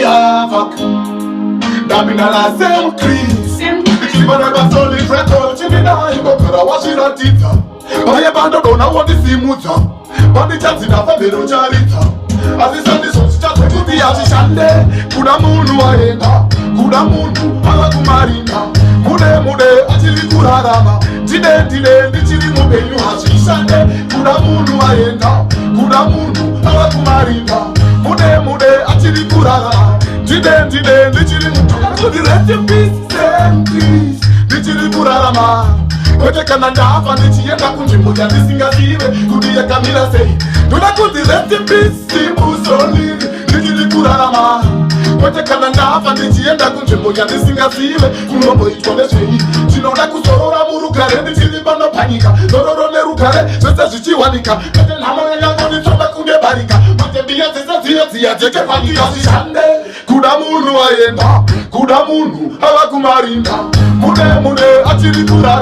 havoc. Damina la samcris. Chibana basoli freto chimina ibokara washira tita. Baye bando dona wodi simuta. Bandi chati na famero charita. Azisandi so chate kuti ashishande. Kuda munu waenda. Kuda munu ala kumarinda. Mude achili kurarama. Tide ndichili mubenyu ashishande. Kuda munu waenda. Kuda munu ala kumarinda. Mude achili kurarama. Tide ndichili mubenyu. Rest in peace, samcris. Ndichili kurarama. Wete kana ndafa ndichienda kunzvimbo yandisingazive kuti yakamira sei. Ndoda kuti rest in peace, Mussolini. Ndichiri kurarama. Wete kana ndafa ndichienda kunzvimbo yandisingazive kunomboitwa nezvei. Ndinoda kuzorora murugare ndichiri pano panyika. Zororo nerugare zvese zvichiwanika. Kwete nhamo yangu nditsvaka kunge barika. Matembiya dzese dziya dzeke panyika zvishande. Kuda munhu waenda. Kuda munhu ava kumarinda. Mude achiri kurarama.